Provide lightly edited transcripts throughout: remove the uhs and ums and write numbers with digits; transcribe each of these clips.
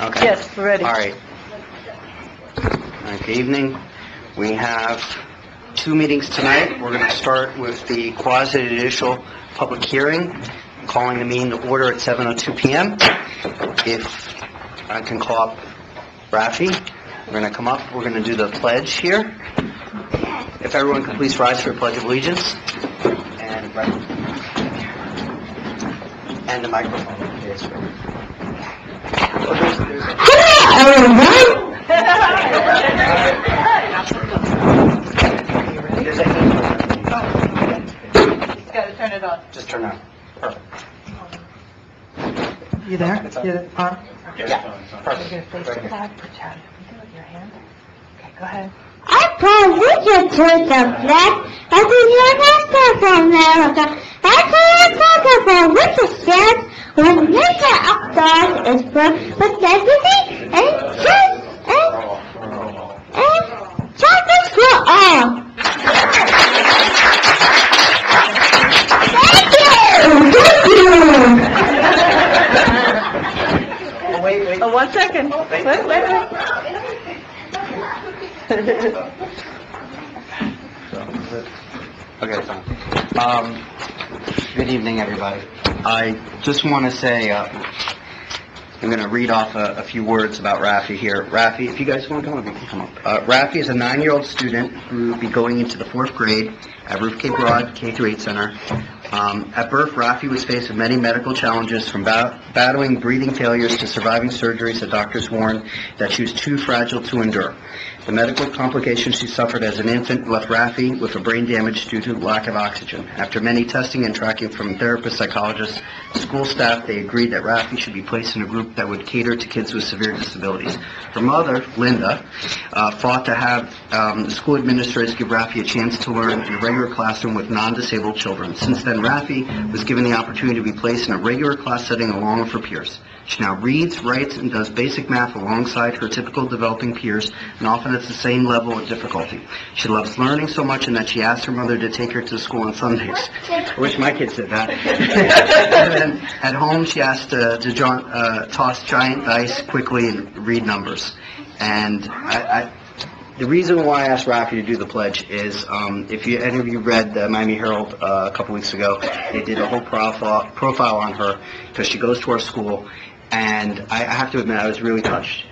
Okay. Yes, we're ready. All right. Good evening. We have two meetings tonight. We're going to start with the quasi-judicial public hearing, calling the meeting to order at 7:02 p.m. If I can call up Rafi, we're going to come up. We're going to do the pledge here. If everyone could please rise for the Pledge of Allegiance. And the microphone. Yes, sir. Just gotta turn it on. Just turn it on. Perfect. You there? It's on. You on? Yeah, You're perfect. gonna face the flag, put your hand. You do it with your hand. Okay, go ahead. I pledge to the flag of the United States of America and to the republic for which it stands, one nation of God is free with liberty and justice for all. Thank you! Thank you! Oh, wait. Oh, 1 second. Wait. Okay, fine. Good evening, everybody. I just want to say, I'm going to read off a few words about Rafi here. Rafi, if you guys want to come up, you can come up. Rafi is a 9-year-old student who will be going into the 4th grade at Ruth K. Broad K-8 Center. At birth, Rafi was faced with many medical challenges, from battling breathing failures to surviving surgeries that doctors warned that she was too fragile to endure. The medical complications she suffered as an infant left Rafi with a brain damage due to lack of oxygen. After many testing and tracking from therapists, psychologists, school staff, they agreed that Rafi should be placed in a group that would cater to kids with severe disabilities. Her mother, Linda, fought to have the school administrators give Rafi a chance to learn in a regular classroom with non-disabled children. Since then, Rafi was given the opportunity to be placed in a regular class setting along with her peers. She now reads, writes, and does basic math alongside her typical developing peers, and often at the same level of difficulty. She loves learning so much and that she asked her mother to take her to school on Sundays. I wish my kids did that. And then at home, she asked to toss giant dice quickly and read numbers. And the reason why I asked Rafi to do the pledge is, if any of you read the Miami Herald a couple weeks ago, they did a whole profile on her because she goes to our school. And I have to admit, I was really touched.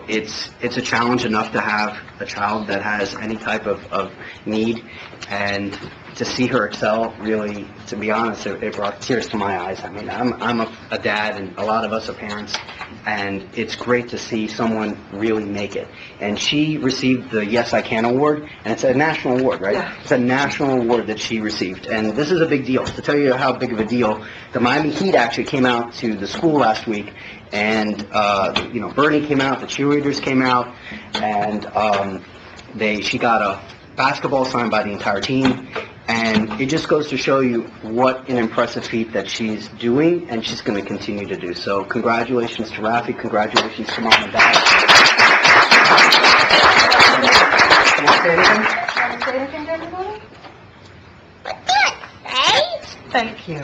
It's a challenge enough to have a child that has any type of need, and to see her excel, really, to be honest, it brought tears to my eyes. I mean, I'm a dad, and a lot of us are parents, and it's great to see someone really make it. And she received the Yes I Can award, and it's a national award, right? Yeah. It's a national award that she received, and this is a big deal. To tell you how big of a deal, the Miami Heat actually came out to the school last week, and Bernie came out, the cheerleaders came out, and she got a basketball signed by the entire team. And it just goes to show you what an impressive feat that she's doing, and she's going to continue to do. So congratulations to Rafi, congratulations to Mom and Dad. Can I say anything? Want to say anything to everybody? Thank you.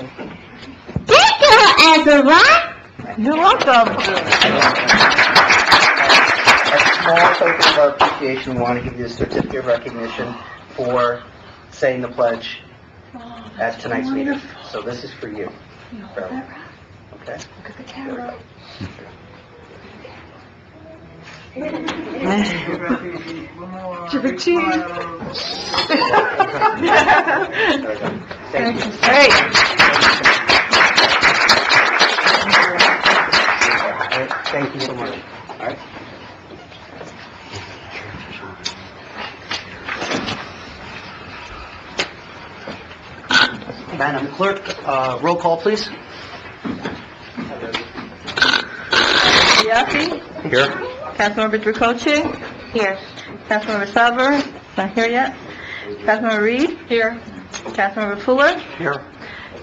Thank you, everyone! You're welcome. As a small token of our appreciation, we want to give you a certificate of recognition for saying the pledge at tonight's meeting. So this is for you. Okay? Look at the camera. Chippy cheese. Thank you. Hey. Thank you so much. All right. Madam Clerk, roll call, please. Biaffi? Here. Councilmember Dricoche? Here. Councilmember Salver? Not here yet. Councilmember Reed? Here. Councilmember Fuller? Here.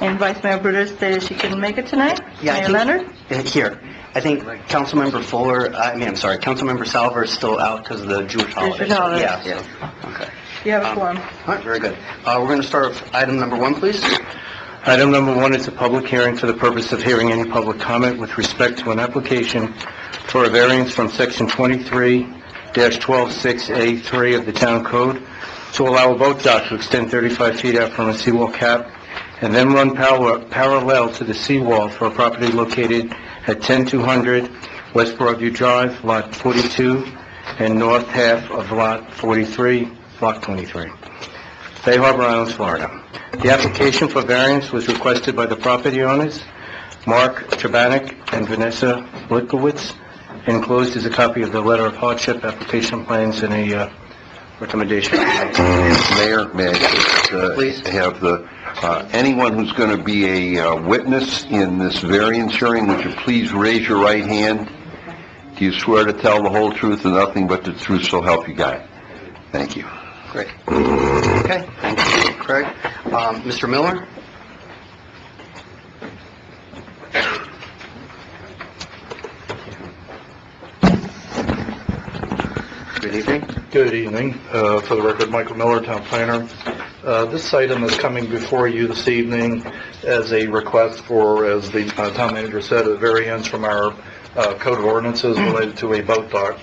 And Vice Mayor Bruder stated she couldn't make it tonight. Yeah, Mayor Leonard? Here. I think Councilmember Councilmember Salver is still out because of the Jewish holiday. Jewish holiday, Yeah. yes. Okay. You have a quorum. All right, very good. We're going to start with item number 1, please. Item number 1 is a public hearing for the purpose of hearing any public comment with respect to an application for a variance from Section 23-126A3 of the Town Code to allow a boat dock to extend 35 feet out from a seawall cap and then run parallel to the seawall for a property located at 10200 West Broadview Drive, Lot 42, and north half of Lot 43, Block 23, Bay Harbor Islands, Florida. The application for variance was requested by the property owners, Mark Trabanek and Vanessa Litkowitz. Enclosed is a copy of the letter of hardship, application plans, and a recommendation. Mayor, may I just Please. have anyone who's going to be a witness in this variance hearing, would you please raise your right hand? Do you swear to tell the whole truth and nothing but the truth, so help you God? Thank you. Great. Okay, thank you, Craig. Mr. Miller? Good evening. Good evening. For the record, Michael Miller, Town Planner. This item is coming before you this evening as a request for, as the Town Manager said, a variance from our Code of Ordinances related to a boat dock.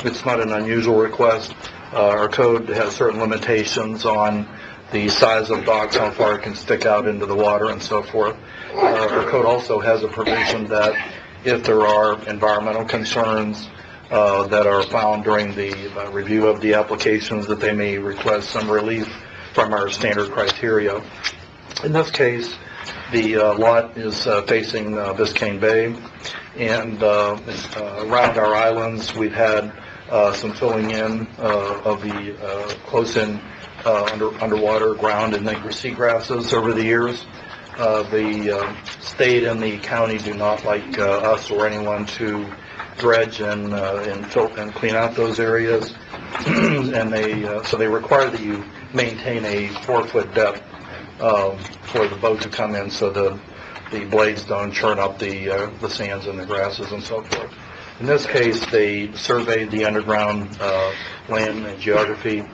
It's not an unusual request. Our code has certain limitations on the size of docks, how far it can stick out into the water, and so forth. Our code also has a provision that if there are environmental concerns that are found during the review of the applications, that they may request some relief from our standard criteria. In this case, the lot is facing Biscayne Bay, and around our islands we've had some filling in of the close-in underwater ground and then seagrasses over the years. The state and the county do not like us or anyone to dredge and clean out those areas, and so they require that you maintain a 4-foot depth for the boat to come in, so the blades don't churn up the sands and the grasses and so forth. In this case, they surveyed the underground land and geography,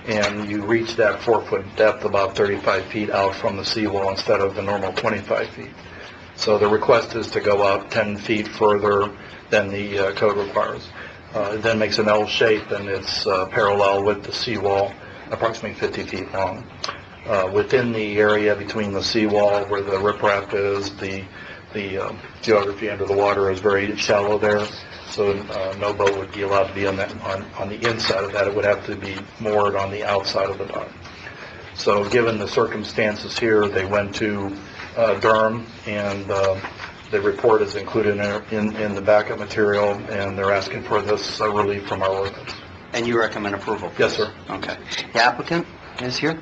and you reach that 4-foot depth about 35 feet out from the seawall instead of the normal 25 feet. So the request is to go out 10 feet further than the code requires. It then makes an L shape, and it's parallel with the seawall, approximately 50 feet long. Within the area between the seawall where the riprap is, the geography under the water is very shallow there, so no boat would be allowed to be on the inside of that. It would have to be moored on the outside of the dock. So given the circumstances here, they went to Durham, and the report is included in the backup material, and they're asking for this relief from our ordinance. And you recommend approval? Yes, sir. Okay. The applicant is here.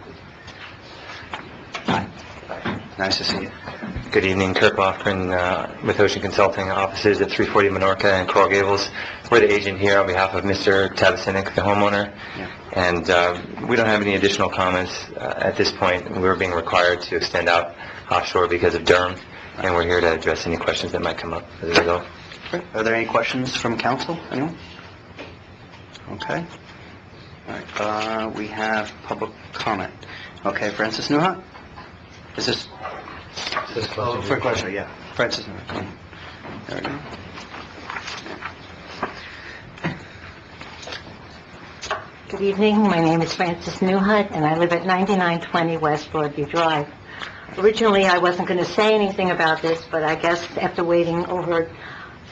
Hi. Nice to see you. Good evening, Kirk Lofgren with Ocean Consulting, offices at 340 Minorca and Coral Gables. We're the agent here on behalf of Mr. Tabasinik, the homeowner, and we don't have any additional comments at this point. We're being required to extend out offshore because of Durham, and we're here to address any questions that might come up as a result. Great. Are there any questions from council? Anyone? Okay. All right. We have public comment. Okay, Francis Newhart? Is this... for a question, yeah. Francis Newhart, come on. There we go. Good evening. My name is Frances Newhut, and I live at 9920 West Broadview Drive. Originally, I wasn't going to say anything about this, but I guess after waiting over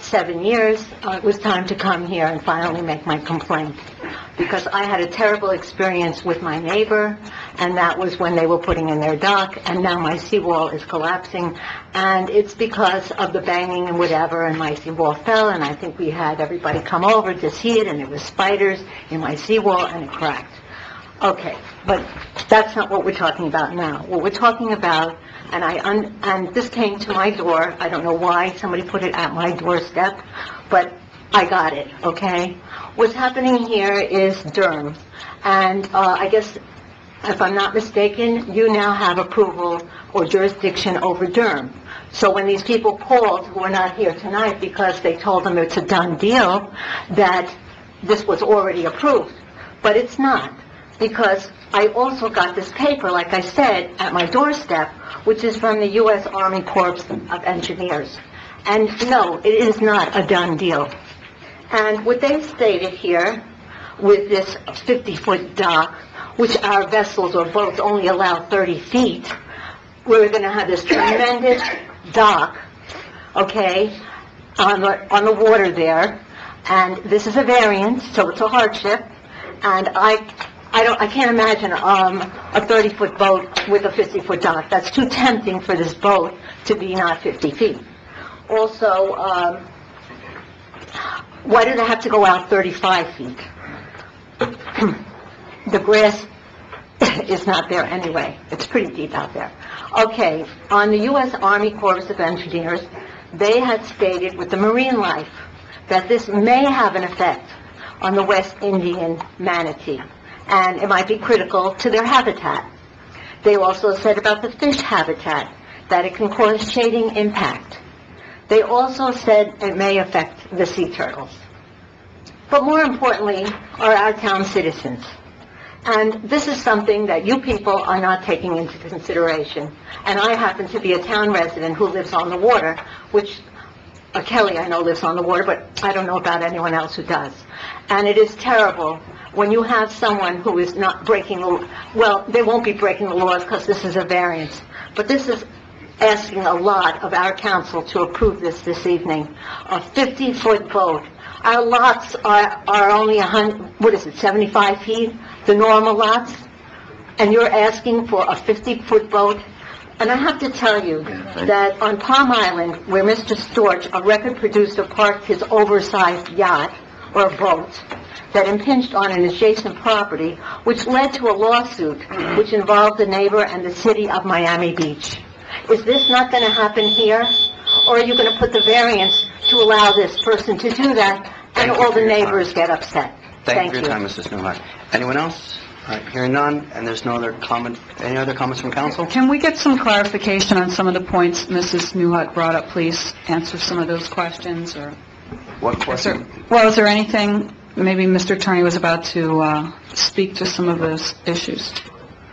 7 years, it was time to come here and finally make my complaint. Because I had a terrible experience with my neighbor, and that was when they were putting in their dock, and now my seawall is collapsing, and it's because of the banging and whatever, and my seawall fell, and I think we had everybody come over to see it, and there was spiders in my seawall, and it cracked. Okay, but that's not what we're talking about now. What we're talking about, and this came to my door, I don't know why somebody put it at my doorstep, but I got it, okay? What's happening here is Durham, and I guess, if I'm not mistaken, you now have approval or jurisdiction over Durham. So when these people called, who are not here tonight because they told them it's a done deal, that this was already approved, but it's not. Because I also got this paper, like I said, at my doorstep, which is from the U.S. Army Corps of Engineers. And no, it is not a done deal. And what they stated here, with this 50-foot dock, which our vessels or boats only allow 30 feet, we're going to have this tremendous dock, okay, on the water there, and this is a variance, so it's a hardship, and I can't imagine a 30-foot boat with a 50-foot dock. That's too tempting for this boat to be not 50 feet. Also, why do they have to go out 35 feet? The grass is not there anyway. It's pretty deep out there. Okay, on the U.S. Army Corps of Engineers, they had stated with the marine life that this may have an effect on the West Indian manatee, and it might be critical to their habitat. They also said about the fish habitat that it can cause shading impact. They also said it may affect the sea turtles. But more importantly are our town citizens. And this is something that you people are not taking into consideration. And I happen to be a town resident who lives on the water, which Kelly, I know, lives on the water, but I don't know about anyone else who does. And it is terrible when you have someone who is not breaking the, well, they won't be breaking the laws because this is a variance. But this is asking a lot of our council to approve this evening. A 50-foot boat. Our lots are only 75 feet, the normal lots, and you're asking for a 50-foot boat? And I have to tell you that on Palm Island, where Mr. Storch, a record producer, parked his oversized yacht, or boat, that impinged on an adjacent property, which led to a lawsuit which involved the neighbor and the city of Miami Beach. Is this not going to happen here? Or are you going to put the variance to allow this person to do that, and all the neighbors get upset? Thank you for your time, Mrs. Newhart. Anyone else? All right, hearing none, and there's no other comment, any other comments from council? Can we get some clarification on some of the points Mrs. Newhart brought up, please? Answer some of those questions, or... What question? Is there anything, maybe Mr. Attorney was about to speak to some of those issues?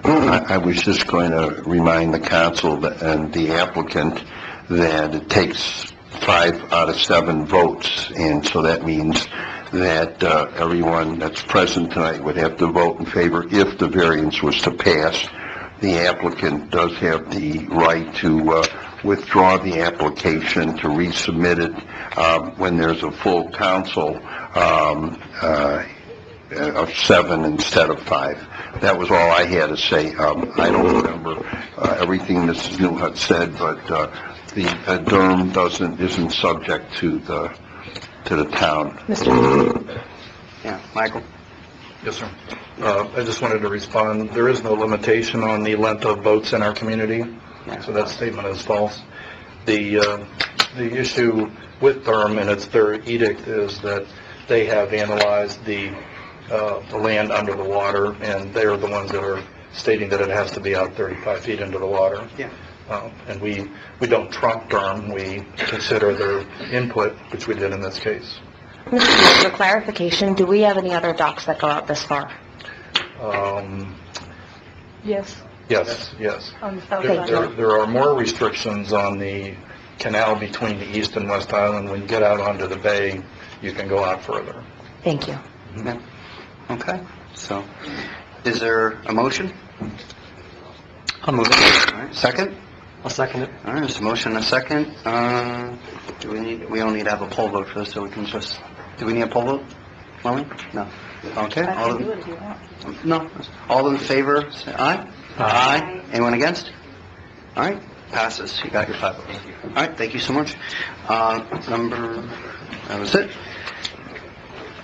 I was just going to remind the council and the applicant that it takes 5 out of 7 votes, and so that means that everyone that's present tonight would have to vote in favor if the variance was to pass. The applicant does have the right to withdraw the application, to resubmit it when there's a full council of 7 instead of 5. That was all I had to say. I don't remember everything Mrs. Newhart said, but the DERM isn't subject to the town. Yeah, Michael? Yes, sir. I just wanted to respond. There is no limitation on the length of boats in our community, so that statement is false. The issue with DERM, and it's their edict, is that they have analyzed the land under the water, and they are the ones that are stating that it has to be out 35 feet into the water. Yeah. And we don't trump DERM. We consider their input, which we did in this case. For clarification, do we have any other docks that go out this far? Yes. Yes. On the south side. There are more restrictions on the canal between the east and west island. When you get out onto the bay, you can go out further. Thank you. Yeah. Okay, so, is there a motion? I'll move it. All right, second? I'll second it. All right, there's a motion and a second. We don't need to have a poll vote for this, so we can just, do we need a poll vote? Molly? No. Okay. No. All in favor, say aye. Aye. Anyone against? All right, passes. You got your 5 votes. All right, thank you so much. That was it.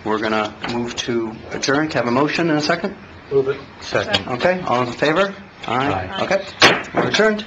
We're going to move to adjourn. Can I have a motion and a second? Move it. Second. Okay, all in favor? Aye. Okay, we're adjourned.